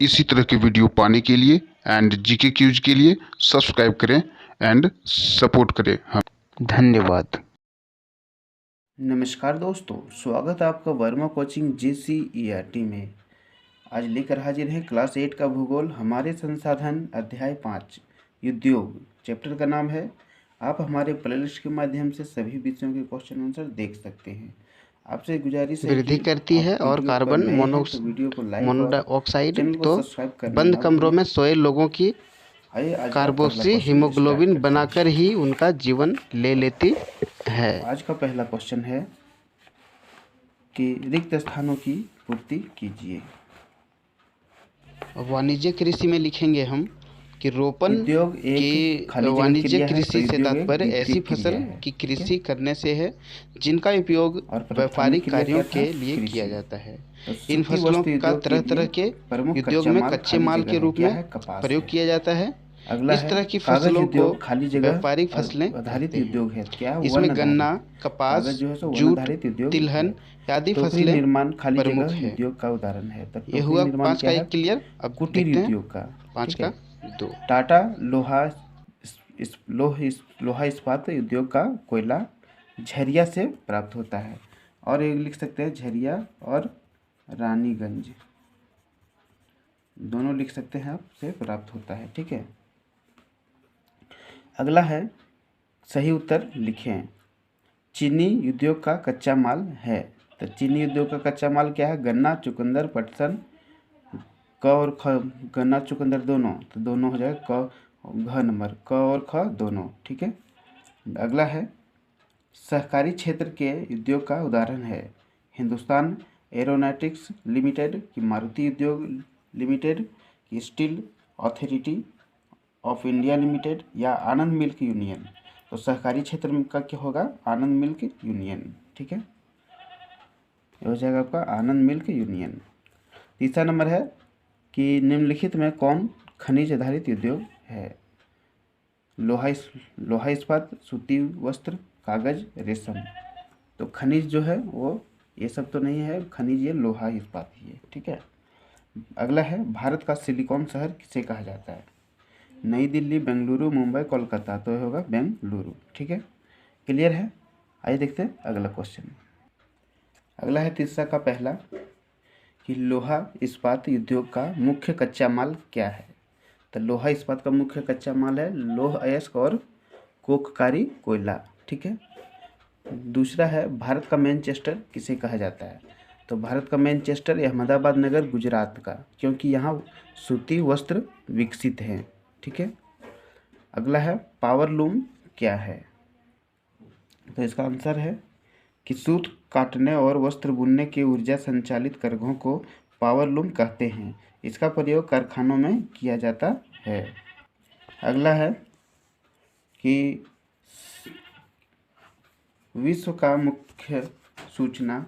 इसी तरह के वीडियो पाने के लिए एंड जीके क्यूज के लिए सब्सक्राइब करें एंड सपोर्ट करें। हाँ, धन्यवाद। नमस्कार दोस्तों, स्वागत है आपका वर्मा कोचिंग JCERT में। आज लेकर हाजिर हैं क्लास 8 का भूगोल, हमारे संसाधन अध्याय 5 उद्योग। चैप्टर का नाम है। आप हमारे प्लेलिस्ट के माध्यम से सभी विषयों के क्वेश्चन आंसर देख सकते हैं। आपसे गुजारिश है वृद्धि कि करती है आप और वीडियो पर कार्बन नए हैं तो वीडियो को लाइक और मोनोऑक्साइड चैनल को तो सब्सक्राइब करना बंद ना कमरों भूलें। में सोए लोगों की आइए आज का पहला कार्बोक्सी क्वेश्चन स्टार्ट हीमोग्लोबिन करते बनाकर हैं। ही उनका जीवन ले लेती है। आज का पहला क्वेश्चन है कि रिक्त स्थानों की पूर्ति कीजिए। वाणिज्य कृषि में लिखेंगे हम कि रोपण उद्योग एक की खाली जगह वाणिज्य क्रिया है तो कृषि से उद्योग एक तात्पर्य ऐसी विपरीत क्रिया फसल है। की ठीक है। कृषि करने से है जिनका उपयोग और प्राथमिक व्यापारिक क्रिया कार्यों क्या था? के लिए किया कृषि। जाता है। तो इन सूती फसलों वस्त्र का उद्योग के तरह तरह लिए के प्रमुख उद्योग कच्चा में माल कच्चे खाली माल जगह के है। रूप क्या में है? कपास प्रयोग है। किया जाता है। अगला इस है तरह की कागज फसलों को उद्योग खाली जगह व्यापारिक फसलें आधारित कहते हैं। उद्योग है। क्या? वन इसमें गन्ना, आधारित। कपास, कागज जो है सो वन जूट, आधारित उद्योग तिलहन है। आदि टोकरी फसलें निर्माण खाली प्रमुख जगह है। उद्योग का उदाहरण है। तो ये टोकरी हुआ निर्माण 5 का क्या है? एक क्लियर। अब कुटीर देखते हैं उद्योग का। 5 ठीक का है। 2। टाटा लोहा इस्पात उद्योग का कोयला झरिया से प्राप्त होता है। और एक लिख सकते हैं झरिया और रानीगंज, दोनों लिख सकते हैं आप, से प्राप्त होता है। ठीक है। अगला है, सही उत्तर लिखें। चीनी उद्योग का कच्चा माल है। तो चीनी उद्योग का कच्चा माल क्या है? गन्ना, चुकंदर, पटसन। क और ख, गन्ना चुकंदर दोनों, तो दोनों हो जाएगा क घ नंबर, क और ख दोनों। ठीक है। अगला है, सहकारी क्षेत्र के उद्योग का उदाहरण है हिंदुस्तान एरोनॉटिक्स लिमिटेड की मारुति उद्योग लिमिटेड की steel authority of India limited या आनंद मिल्क यूनियन। तो सहकारी क्षेत्र का क्या होगा? आनंद मिल्क यूनियन। ठीक है, ये हो जाएगा आपका आनंद मिल्क यूनियन। तीसरा नंबर है कि निम्नलिखित में कौन खनिज आधारित उद्योग है? लोहा इस्पात, सूती वस्त्र, कागज, रेशम। तो खनिज जो है वो ये सब तो नहीं है, खनिज ये लोहा इस्पात ही है। ठीक है। अगला है, भारत का सिलिकॉन शहर किसे कहा जाता है? नई दिल्ली, बेंगलुरु, मुंबई, कोलकाता। तो ये होगा बेंगलुरु। ठीक है, क्लियर है। आइए देखते हैं अगला क्वेश्चन। अगला है तीसरा का पहला कि लोहा इस्पात उद्योग का मुख्य कच्चा माल क्या है? तो लोहा इस्पात का मुख्य कच्चा माल है लौह अयस्क और कोककारी कोयला। ठीक है। दूसरा है, भारत का मैनचेस्टर किसे कहा जाता है? तो भारत का मैनचेस्टर अहमदाबाद नगर गुजरात का, क्योंकि यहाँ सूती वस्त्र विकसित हैं। ठीक है। अगला है, पावर लूम क्या है? तो इसका आंसर है कि सूत काटने और वस्त्र बुनने की ऊर्जा संचालित करघों को पावर लूम कहते हैं। इसका प्रयोग कारखानों में किया जाता है। अगला है कि विश्व का मुख्य सूचना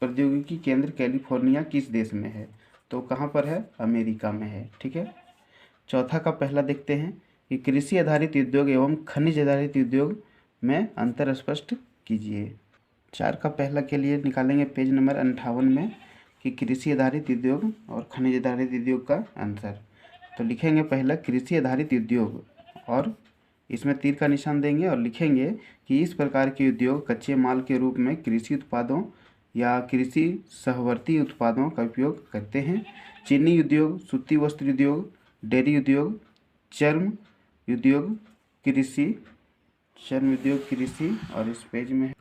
प्रौद्योगिकी केंद्र कैलिफोर्निया किस देश में है? तो कहाँ पर है? अमेरिका में है। ठीक है। चौथा का पहला देखते हैं कि कृषि आधारित उद्योग एवं खनिज आधारित उद्योग में अंतर स्पष्ट कीजिए। 4 का पहला के लिए निकालेंगे पेज नंबर 58 में कि कृषि आधारित उद्योग और खनिज आधारित उद्योग का आंसर। तो लिखेंगे पहला कृषि आधारित उद्योग और इसमें तीर का निशान देंगे और लिखेंगे कि इस प्रकार के उद्योग कच्चे माल के रूप में कृषि उत्पादों या कृषि सहवर्ती उत्पादों का उपयोग करते हैं। चीनी उद्योग, सूती वस्त्र उद्योग, डेयरी उद्योग, चर्म उद्योग, कृषि और इस पेज में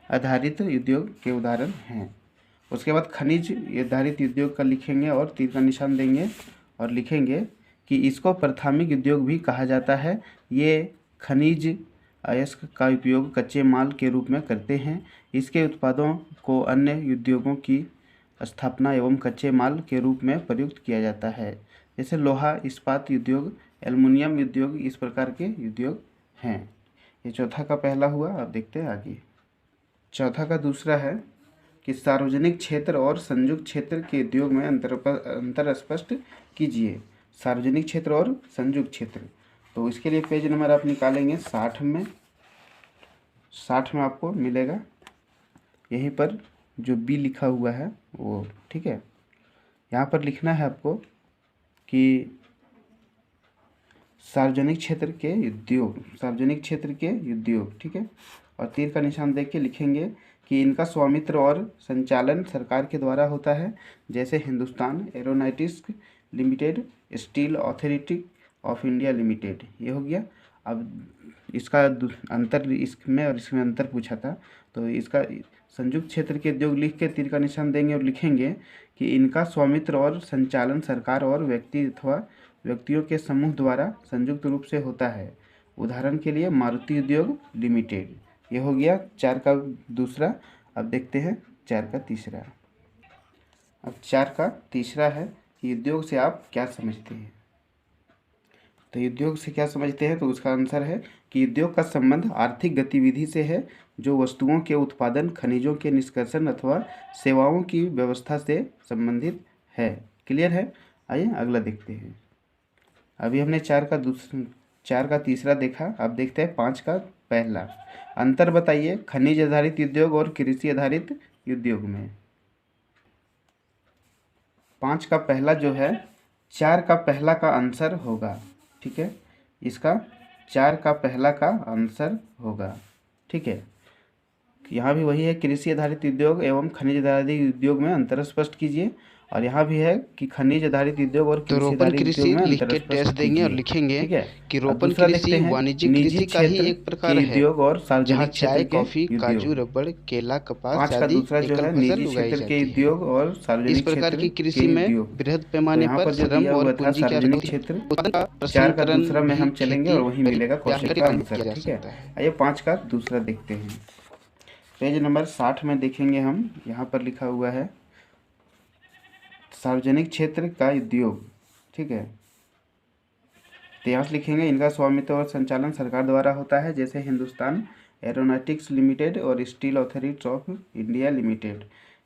आधारित उद्योग के उदाहरण हैं। उसके बाद खनिज आधारित उद्योग का लिखेंगे और तीर का निशान देंगे और लिखेंगे कि इसको प्राथमिक उद्योग भी कहा जाता है। ये खनिज अयस्क का उपयोग कच्चे माल के रूप में करते हैं। इसके उत्पादों को अन्य उद्योगों की स्थापना एवं कच्चे माल के रूप में प्रयुक्त किया जाता है, जैसे लोहा इस्पात उद्योग, एल्युमिनियम उद्योग। इस प्रकार के उद्योग हैं। ये चौथा का पहला हुआ। अब देखते हैं आगे। चौथा का दूसरा है कि सार्वजनिक क्षेत्र और संयुक्त क्षेत्र के उद्योग में अंतर स्पष्ट कीजिए। सार्वजनिक क्षेत्र और संयुक्त क्षेत्र, तो इसके लिए पेज नंबर आप निकालेंगे 60 में। 60 में आपको मिलेगा यहीं पर जो बी लिखा हुआ है वो। ठीक है, यहाँ पर लिखना है आपको कि सार्वजनिक क्षेत्र के उद्योग, ठीक है। और तीर का निशान देख के लिखेंगे कि इनका स्वामित्व और संचालन सरकार के द्वारा होता है, जैसे Hindustan aeronautics limited, steel authority of India limited. ये हो गया। अब इसका अंतर इसमें और इसमें अंतर पूछा था, तो इसका संयुक्त क्षेत्र के उद्योग लिख के तीर का निशान देंगे और लिखेंगे कि इनका स्वामित्व और संचालन सरकार और व्यक्ति अथवा व्यक्तियों के समूह द्वारा संयुक्त रूप से होता है। उदाहरण के लिए मारुति उद्योग लिमिटेड। ये हो गया 4 का दूसरा। अब देखते हैं 4 का तीसरा। अब 4 का तीसरा है कि उद्योग से आप क्या समझते हैं। तो उद्योग से क्या समझते हैं, तो उसका आंसर है कि उद्योग का संबंध आर्थिक गतिविधि से है जो वस्तुओं के उत्पादन, खनिजों के निष्कर्षण अथवा सेवाओं की व्यवस्था से संबंधित है। क्लियर है। आइए अगला देखते हैं। अभी हमने 4 का तीसरा देखा। अब देखते हैं 5 का पहला। अंतर बताइए खनिज आधारित उद्योग और कृषि आधारित उद्योग में। 5 का पहला जो है 4 का पहला का आंसर होगा, ठीक है। इसका 4 का पहला का आंसर होगा, ठीक है। यहाँ भी वही है, कृषि आधारित उद्योग एवं खनिज आधारित उद्योग में अंतर स्पष्ट कीजिए। और यहाँ भी है कि खनिज आधारित उद्योग और तो कृषि रोपण आधारित कृषि उद्योग में लिख अंतर के टेस्ट स्पष्ट देंगे और कीजिए, लिखेंगे ठीक है। कि अब रोपण दूसरा देखते कृषि हैं वाणिज्यिक निजी कृषि का ही क्षेत्र एक प्रकार के है, उद्योग और जहाँ सार्वजनिक चाय, क्षेत्र के कॉफी, काजू, उद्योग। रबड़, केला, कपास 5 का आदि दूसरा जो एकल है फसल निजी उगाई क्षेत्र के जाती है। उद्योग और इस सार्वजनिक प्रकार क्षेत्र की कृषि के में उद्योग। बृहद तो पैमाने यहाँ पर पर जो श्रम दिया और हुआ था पूंजी की सार्वजनिक आवश्यकता क्षेत्र, होती है। 4 का प्रसंस्करण दूसरा में भी हम चलेंगे और खेती वहीं मिलेगा क्वेश्चन का आंसर, किया जा ठीक है। सकता है। आइए 5 का दूसरा देखते हैं। पेज नंबर 60 में देखेंगे हम, यहाँ पर लिखा हुआ है सार्वजनिक क्षेत्र का उद्योग, ठीक है। तो यहाँ से लिखेंगे इनका स्वामित्व और संचालन सरकार द्वारा होता है, जैसे हिंदुस्तान एरोनॉटिक्स लिमिटेड और steel authority of India limited.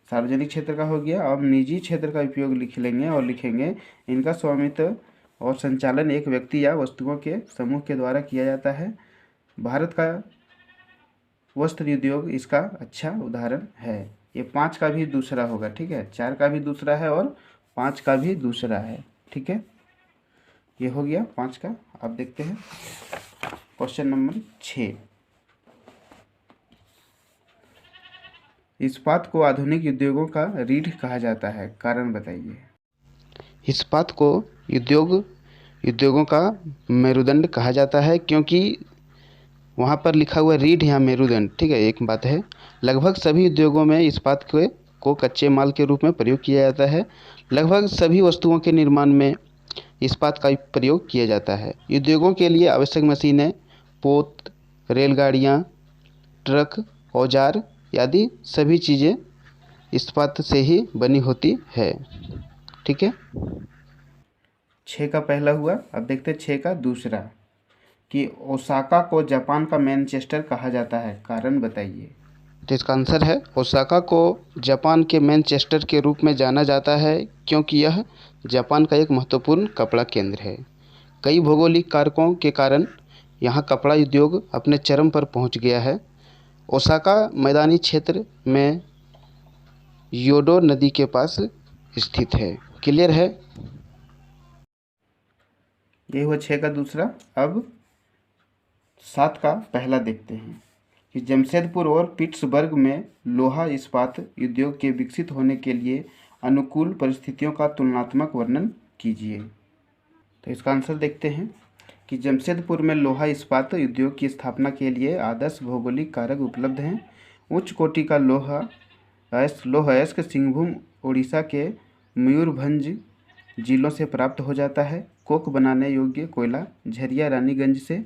सार्वजनिक क्षेत्र का हो गया। अब निजी क्षेत्र का उपयोग लिख लेंगे और लिखेंगे इनका स्वामित्व और संचालन एक व्यक्ति या वस्तुओं के समूह के द्वारा किया जाता है। भारत का वस्त्र उद्योग इसका अच्छा उदाहरण है। ये 5 का भी दूसरा होगा, ठीक है। 4 का भी दूसरा है और 5 का भी दूसरा है, ठीक है। ये हो गया 5 का। अब देखते हैं क्वेश्चन नंबर 6। इस्पात को आधुनिक उद्योगों का रीढ़ कहा जाता है, कारण बताइए। इस्पात को उद्योगों का मेरुदंड कहा जाता है, क्योंकि वहाँ पर लिखा हुआ रीढ़ या मेरुदंड, ठीक है। एक बात है, लगभग सभी उद्योगों में इस्पात को कच्चे माल के रूप में प्रयोग किया जाता है। लगभग सभी वस्तुओं के निर्माण में इस्पात का प्रयोग किया जाता है। उद्योगों के लिए आवश्यक मशीनें, पोत, रेलगाड़ियाँ, ट्रक, औजार आदि सभी चीज़ें इस्पात से ही बनी होती है, ठीक है। 6 का पहला हुआ। अब देखते हैं 6 का दूसरा कि ओसाका को जापान का मैनचेस्टर कहा जाता है, कारण बताइए। तो इसका आंसर है ओसाका को जापान के मैनचेस्टर के रूप में जाना जाता है, क्योंकि यह जापान का एक महत्वपूर्ण कपड़ा केंद्र है। कई भौगोलिक कारकों के कारण यहाँ कपड़ा उद्योग अपने चरम पर पहुँच गया है। ओसाका मैदानी क्षेत्र में योडो नदी के पास स्थित है। क्लियर है। ये हुआ 6 का दूसरा। अब 7 का पहला देखते हैं कि जमशेदपुर और पिट्सबर्ग में लोहा इस्पात उद्योग के विकसित होने के लिए अनुकूल परिस्थितियों का तुलनात्मक वर्णन कीजिए। तो इसका आंसर देखते हैं कि जमशेदपुर में लोहा इस्पात उद्योग की स्थापना के लिए आदर्श भौगोलिक कारक उपलब्ध हैं। उच्च कोटि का लोहा अयस्क सिंहभूम उड़ीसा के मयूरभंज जिलों से प्राप्त हो जाता है। कोक बनाने योग्य कोयला झरिया रानीगंज से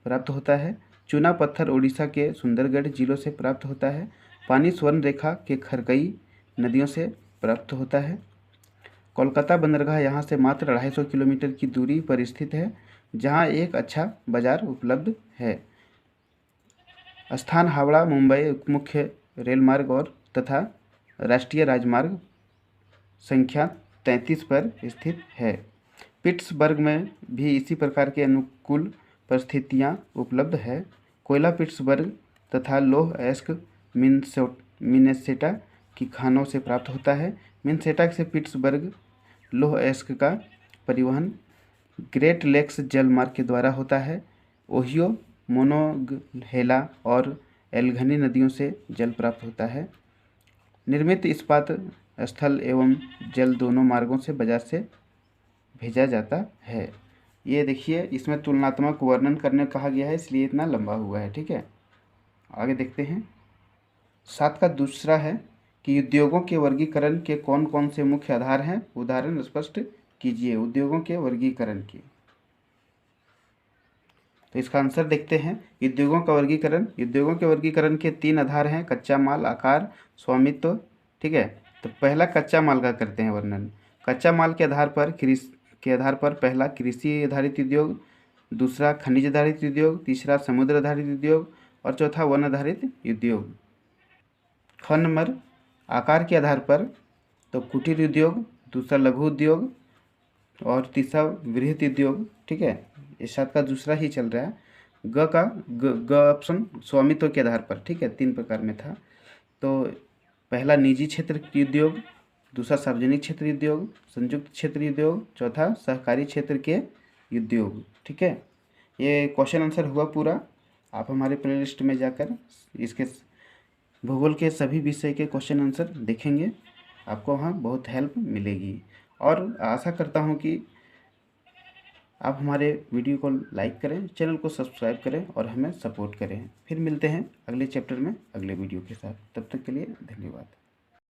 प्राप्त होता है। चूना पत्थर उड़ीसा के सुंदरगढ़ जिलों से प्राप्त होता है। पानी स्वर्ण रेखा के खरकई नदियों से प्राप्त होता है। कोलकाता बंदरगाह यहाँ से मात्र 250 किलोमीटर की दूरी पर स्थित है, जहाँ एक अच्छा बाजार उपलब्ध है। स्थान हावड़ा मुंबई मुख्य रेलमार्ग और तथा राष्ट्रीय राजमार्ग संख्या 33 पर स्थित है। पिट्सबर्ग में भी इसी प्रकार के अनुकूल परिस्थितियाँ उपलब्ध है। कोयला पिट्सबर्ग तथा लौह अयस्क मिनेसोटा की खानों से प्राप्त होता है। मिनेसोटा से पिट्सबर्ग लौह अयस्क का परिवहन ग्रेट लेक्स जलमार्ग के द्वारा होता है। ओहियो, मोनोंगहेला और एल्गनी नदियों से जल प्राप्त होता है। निर्मित इस्पात स्थल एवं जल दोनों मार्गों से बाजार से भेजा जाता है। ये देखिए, इसमें तुलनात्मक वर्णन करने कहा गया है, इसलिए इतना लंबा हुआ है। ठीक है, आगे देखते हैं। 7 का दूसरा है कि उद्योगों के वर्गीकरण के कौन कौन से मुख्य आधार हैं, उदाहरण स्पष्ट कीजिए। उद्योगों के वर्गीकरण की, तो इसका आंसर देखते हैं। उद्योगों के वर्गीकरण के 3 आधार हैं, कच्चा माल, आकार, स्वामित्व। ठीक है, तो पहला कच्चा माल का करते हैं वर्णन। कच्चा माल के आधार पर पहला कृषि आधारित उद्योग, दूसरा खनिज आधारित उद्योग, तीसरा समुद्र आधारित उद्योग और चौथा वन आधारित उद्योग। ख नंबर, आकार के आधार पर तो कुटीर उद्योग, दूसरा लघु उद्योग और तीसरा वृहत उद्योग। ठीक है, इस 7 का दूसरा ही चल रहा है। ग ऑप्शन स्वामित्व के आधार पर। ठीक है, 3 प्रकार में था। तो पहला निजी क्षेत्र उद्योग, दूसरा सार्वजनिक क्षेत्र उद्योग, संयुक्त क्षेत्र उद्योग, चौथा सहकारी क्षेत्र के उद्योग। ठीक है, ये क्वेश्चन आंसर हुआ पूरा। आप हमारे प्लेलिस्ट में जाकर इसके भूगोल के सभी विषय के क्वेश्चन आंसर देखेंगे, आपको वहाँ बहुत हेल्प मिलेगी। और आशा करता हूँ कि आप हमारे वीडियो को लाइक करें, चैनल को सब्सक्राइब करें और हमें सपोर्ट करें। फिर मिलते हैं अगले चैप्टर में अगले वीडियो के साथ। तब तक के लिए धन्यवाद।